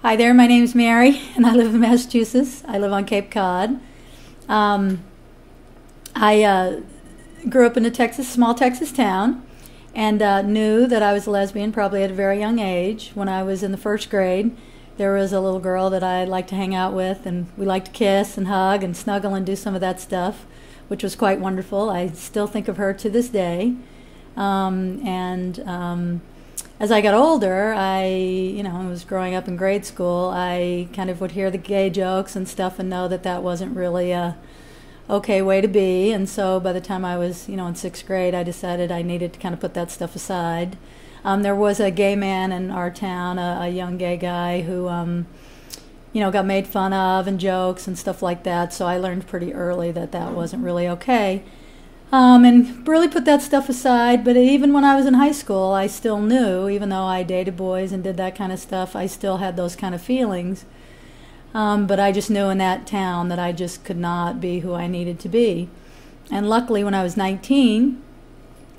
Hi there, my name is Mary, and I live in Massachusetts. I live on Cape Cod. I grew up in a small Texas town, and knew that I was a lesbian probably at a very young age. When I was in the first grade, there was a little girl that I liked to hang out with, and we liked to kiss and hug and snuggle and do some of that stuff, which was quite wonderful. I still think of her to this day. As I got older, I was growing up in grade school, I kind of would hear the gay jokes and stuff and know that that wasn't really a okay way to be. And so by the time I was, in sixth grade, I decided I needed to kind of put that stuff aside. There was a gay man in our town, a young gay guy who, got made fun of and jokes and stuff like that. So I learned pretty early that that wasn't really okay. And really put that stuff aside. But even when I was in high school, I still knew, even though I dated boys and did that kind of stuff, I still had those kind of feelings. But I just knew in that town that I just could not be who I needed to be. And luckily, when I was 19,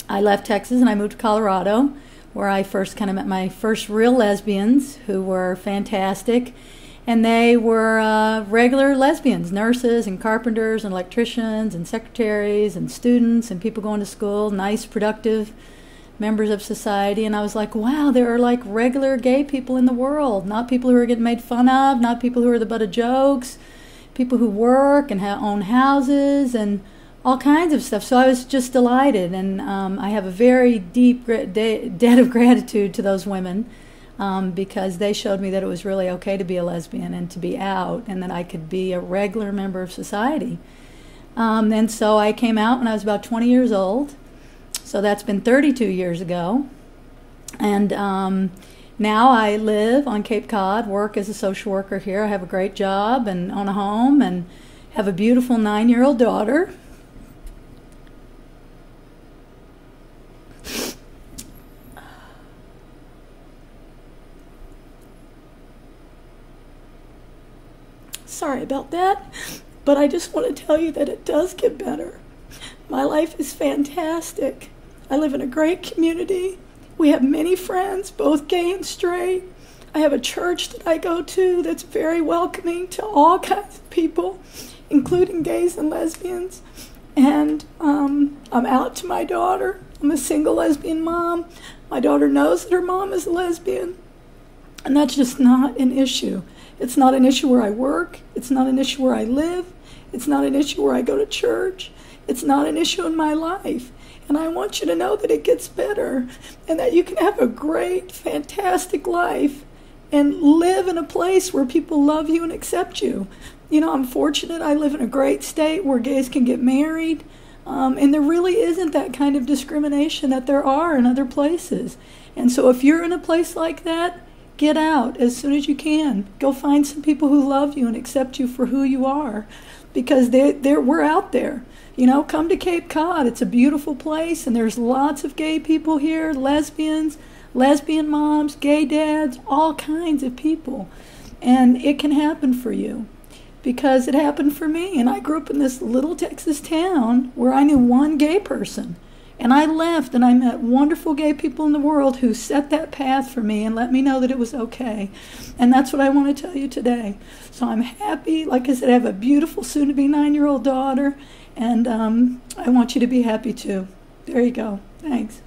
I left Texas and I moved to Colorado, where I first kind of met my first real lesbians, who were fantastic. And they were regular lesbians, nurses and carpenters and electricians and secretaries and students and people going to school, nice, productive members of society. And I was like, wow, there are like regular gay people in the world, not people who are getting made fun of, not people who are the butt of jokes, people who work and own houses and all kinds of stuff. So I was just delighted. And I have a very deep debt of gratitude to those women. Because they showed me that it was really okay to be a lesbian and to be out, and that I could be a regular member of society. And so I came out when I was about 20 years old. So that's been 32 years ago. And now I live on Cape Cod, work as a social worker here. I have a great job and own a home and have a beautiful 9-year-old daughter. Sorry about that, but I just want to tell you that it does get better. My life is fantastic. I live in a great community. We have many friends, both gay and straight. I have a church that I go to that's very welcoming to all kinds of people, including gays and lesbians. And I'm out to my daughter. I'm a single lesbian mom. My daughter knows that her mom is a lesbian, and that's just not an issue. It's not an issue where I work. It's not an issue where I live. It's not an issue where I go to church. It's not an issue in my life. And I want you to know that it gets better and that you can have a great, fantastic life and live in a place where people love you and accept you. I'm fortunate. I live in a great state where gays can get married. And there really isn't that kind of discrimination that there are in other places. And so if you're in a place like that, get out as soon as you can. Go find some people who love you and accept you for who you are, because we're out there. Come to Cape Cod. It's a beautiful place, and there's lots of gay people here, lesbians, lesbian moms, gay dads, all kinds of people. And it can happen for you, because it happened for me. And I grew up in this little Texas town where I knew one gay person. And I left and I met wonderful gay people in the world who set that path for me and let me know that it was okay. And that's what I want to tell you today. So I'm happy. Like I said, I have a beautiful soon-to-be 9-year-old daughter, and I want you to be happy too. There you go. Thanks.